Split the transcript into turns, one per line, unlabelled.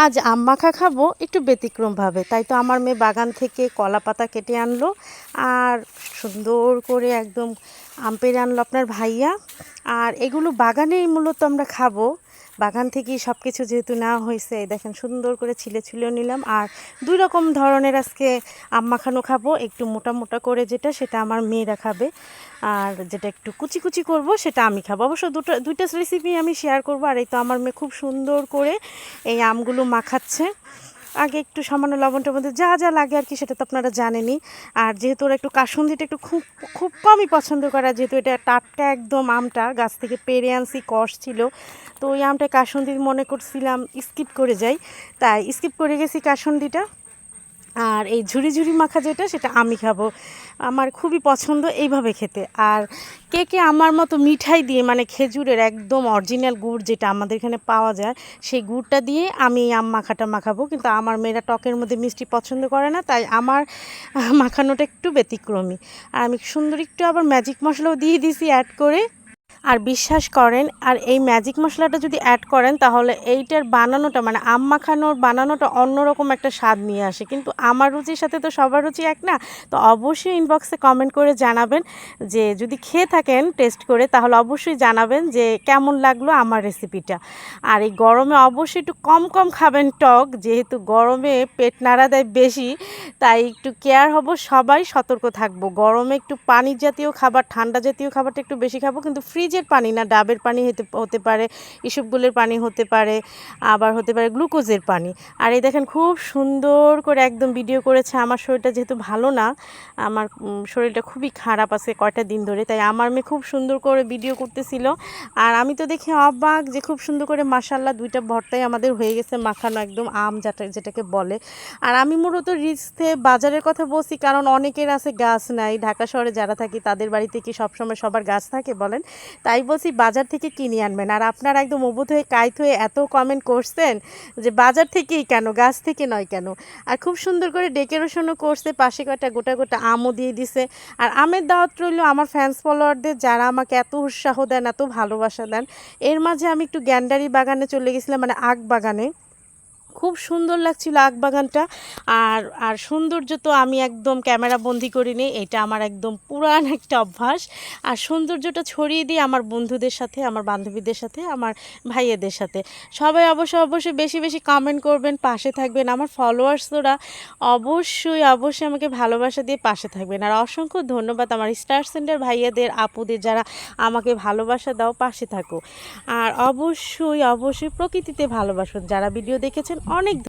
আজ আম মাখা খাবো একটু ব্যতিক্রমভাবে, তাই তো আমার মেয়ে বাগান থেকে কলা পাতা কেটে আনলো আর সুন্দর করে একদম আম পেড়ে আনলো আপনার ভাইয়া। আর এগুলো বাগানেই মূলত আমরা খাবো, বাগান থেকেই সব কিছু যেহেতু নেওয়া হয়েছে। এই দেখেন সুন্দর করে ছিলে ছিলেও নিলাম। আর দুই রকম ধরনের আজকে আম মাখানো খাবো, একটু মোটা মোটা করে যেটা সেটা আমার মেয়েরা খাবে, আর যেটা একটু কুচি কুচি করব সেটা আমি খাবো। অবশ্য দুইটা রেসিপি আমি শেয়ার করবো। আর এই তো আমার মেয়ে খুব সুন্দর করে এই আমগুলো মাখাচ্ছে। আগে একটু সামান্য লবণটার মধ্যে যা যা লাগে আর কি সেটা তো আপনারা জানেনই। আর যেহেতু ওরা একটু কাসুন্দিটা একটু খুব খুব কমই পছন্দ করে, যেহেতু এটা টাটকা একদম আমটা গাছ থেকে পেড়ে আনছি, কষ ছিল, তো ওই আমটা কাসুন্দি মনে করছিলাম স্কিপ করে যাই, তাই স্কিপ করে গেছি কাসুন্দিটা। আর এই ঝুরি ঝুরি মাখা যেটা সেটা আমি খাবো, আমার খুবই পছন্দ এইভাবে খেতে। আর কে কে আমার মতো মিঠাই দিয়ে, মানে খেজুরের একদম অরিজিনাল গুড় যেটা আমাদের এখানে পাওয়া যায়, সেই গুড়টা দিয়ে আমি এই আম মাখাটা মাখাবো। কিন্তু আমার মেয়েরা টকের মধ্যে মিষ্টি পছন্দ করে না, তাই আমার মাখানোটা একটু ব্যতিক্রমী। আর আমি সুন্দর একটু আবার ম্যাজিক মশলাও দিয়ে দিছি অ্যাড করে। আর বিশ্বাস করেন, আর এই ম্যাজিক মশলাটা যদি অ্যাড করেন তাহলে এইটার বানানোটা, মানে আম মাখানোর বানানোটা অন্যরকম একটা স্বাদ নিয়ে আসে। কিন্তু আমার রুচির সাথে তো সবার রুচি এক না, তো অবশ্যই ইনবক্সে কমেন্ট করে জানাবেন যে যদি খেয়ে থাকেন টেস্ট করে, তাহলে অবশ্যই জানাবেন যে কেমন লাগলো আমার রেসিপিটা। আর এই গরমে অবশ্যই একটু কম কম খাবেন টক, যেহেতু গরমে পেট নাড়া দেয় বেশি, তাই একটু কেয়ার হব, সবাই সতর্ক থাকবো। গরমে একটু পানি জাতীয় খাবার, ঠান্ডা জাতীয় খাবারটা একটু বেশি খাবো, কিন্তু ফ্রিজের পানি না, ডাবের পানি হতে পারে, ইসবগুলের পানি হতে পারে, আবার হতে পারে গ্লুকোজের পানি। আর এই দেখেন খুব সুন্দর করে একদম ভিডিও করেছে। আমার শরীরটা যেহেতু ভালো না, আমার শরীরটা খুবই খারাপ আছে কয়টা দিন ধরে, তাই আমার মেয়ে খুব সুন্দর করে ভিডিও করতেছিল। আর আমি তো দেখে অবাক যে খুব সুন্দর করে মাশাআল্লাহ দুইটা ভর্তাই আমাদের হয়ে গেছে মাখানো, একদম আম যেটাকে বলে। আর আমি মূলত রিজতে বাজারের কথা বলছি, কারণ অনেকের আছে গাছ নাই, ঢাকা শহরে যারা থাকি তাদের বাড়িতে কি সবসময় সবার গাছ থাকে বলেন, তাই বলছি বাজার থেকে কিনে আনবেন। আর আপনারা একদম অবুধ হয়ে কাইত হয়ে এত কমেন্ট করছেন যে বাজার থেকেই কেন, গাছ থেকে নয় কেন। আর খুব সুন্দর করে ডেকোরেশনও করছে, পাশে কয়েকটা গোটা গোটা আমও দিয়ে দিছে। আর আমের দাওয়াত রইল আমার ফ্যান্স ফলোয়ারদের, যারা আমাকে এত উৎসাহ দেন, এত ভালোবাসা দেন। এর মাঝে আমি একটু গ্যান্ডারি বাগানে চলে গেছিলাম, মানে আখ বাগানে। খুব সুন্দর লাগছিল আখ বাগানটা। আর আর সৌন্দর্য তো আমি একদম ক্যামেরা বন্দি করিনি, এটা আমার একদম পুরান একটা অভ্যাস। আর সৌন্দর্যটা ছড়িয়ে দিই আমার বন্ধুদের সাথে, আমার বান্ধবীদের সাথে, আমার ভাইয়েদের সাথে। সবাই অবশ্যই বেশি বেশি কমেন্ট করবেন, পাশে থাকবেন। আমার ফলোয়ার্সরা অবশ্যই অবশ্যই আমাকে ভালোবাসা দিয়ে পাশে থাকবেন। আর অসংখ্য ধন্যবাদ আমার স্টার সেন্টার ভাইয়াদের, আপুদের, যারা আমাকে ভালোবাসা দাও, পাশে থাকো। আর অবশ্যই প্রকৃতিতে ভালোবাসুন। যারা ভিডিও দেখেছেন অনেক